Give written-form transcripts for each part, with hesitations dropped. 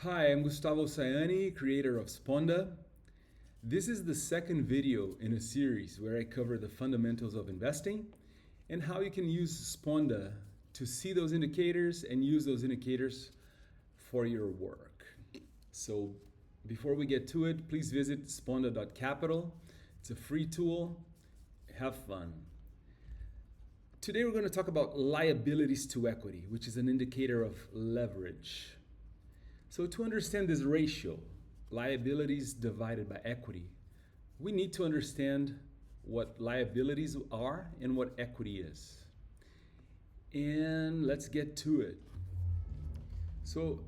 Hi, I'm Gustavo Sayani, creator of Sponda. This is the second video in a series where I cover the fundamentals of investing and how you can use Sponda to see those indicators and use those indicators for your work. So before we get to it, please visit sponda.capital. It's a free tool. Have fun. Today we're going to talk about liabilities to equity, which is an indicator of leverage. So to understand this ratio, liabilities divided by equity, we need to understand what liabilities are and what equity is. And let's get to it. So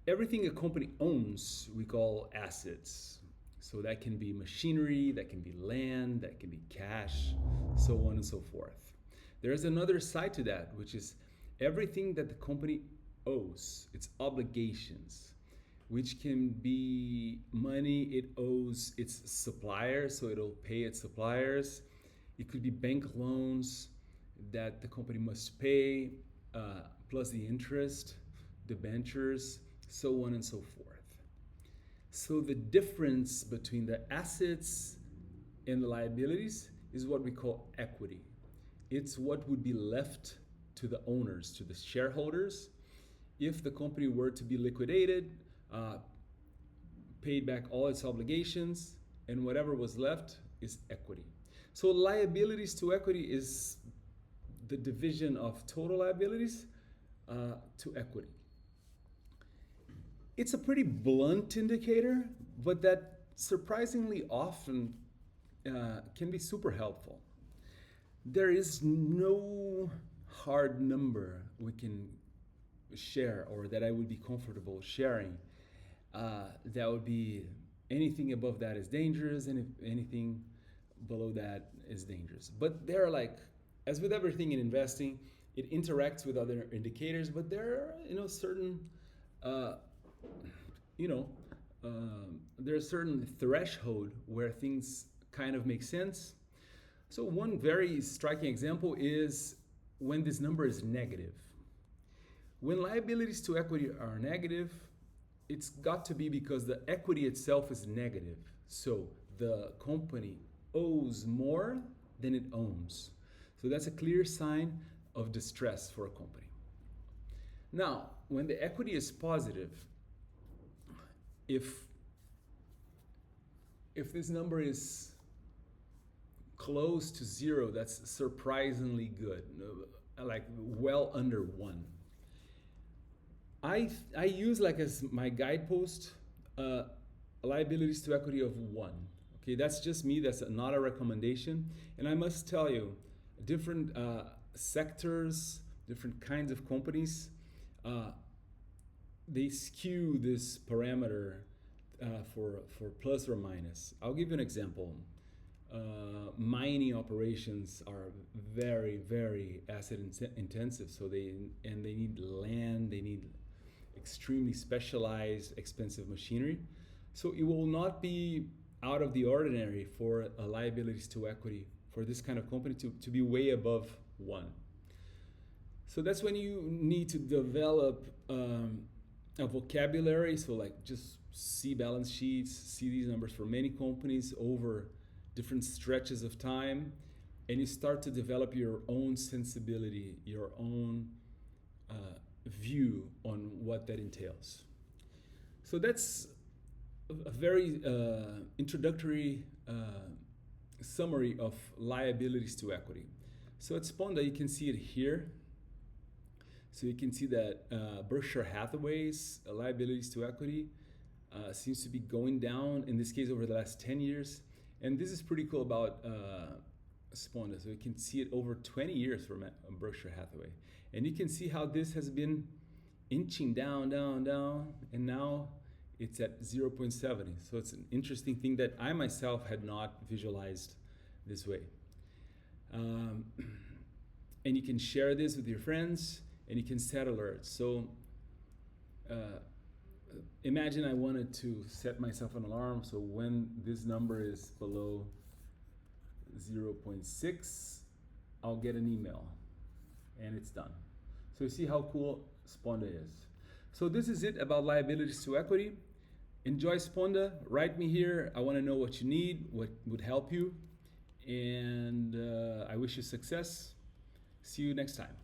everything a company owns, we call assets. So that can be machinery, that can be land, that can be cash, so on and so forth. There's another side to that, which is everything that the company owes, its obligations, which can be money it owes its suppliers, so it'll pay its suppliers. It could be bank loans that the company must pay, plus the interest, debentures, so on and so forth. So the difference between the assets and the liabilities is what we call equity. It's what would be left to the owners, to the shareholders, if the company were to be liquidated, paid back all its obligations, and whatever was left is equity. So liabilities to equity is the division of total liabilities to equity. It's a pretty blunt indicator, but that surprisingly often can be super helpful. There is no hard number we can share or that I would be comfortable sharing. That would be anything above that is dangerous, and if anything below that is dangerous. But there are, like, as with everything in investing, it interacts with other indicators, but there are certain there's a certain threshold where things kind of make sense. So one very striking example is when this number is negative. When liabilities to equity are negative, it's got to be because the equity itself is negative. So the company owes more than it owns. So that's a clear sign of distress for a company. Now, when the equity is positive, if this number is close to zero, that's surprisingly good, like well under one. I use, like, as my guidepost, liabilities to equity of 1. Okay, that's just me. That's not a recommendation. And I must tell you, different sectors, different kinds of companies, they skew this parameter for plus or minus. I'll give you an example. Mining operations are very, very asset intensive. So they need land. They need extremely specialized, expensive machinery. So it will not be out of the ordinary for a liabilities to equity for this kind of company to be way above 1. So that's when you need to develop a vocabulary. So, like, just see balance sheets, see these numbers for many companies over different stretches of time, and you start to develop your own sensibility, your own view on what that entails. So that's a very introductory summary of liabilities to equity. So at Sponda, you can see it here. So you can see that Berkshire Hathaway's liabilities to equity seems to be going down, in this case over the last 10 years. And this is pretty cool about Sponda. So you can see it over 20 years for Berkshire Hathaway. And you can see how this has been inching down, and now it's at 0.70. So it's an interesting thing that I myself had not visualized this way. And you can share this with your friends, and you can set alerts. So imagine I wanted to set myself an alarm. So when this number is below 0.6, I'll get an email, and it's done. So you see how cool Sponda is. So this is it about liabilities to equity. Enjoy Sponda. Write me here. I want to know what you need, what would help you. And I wish you success. See you next time.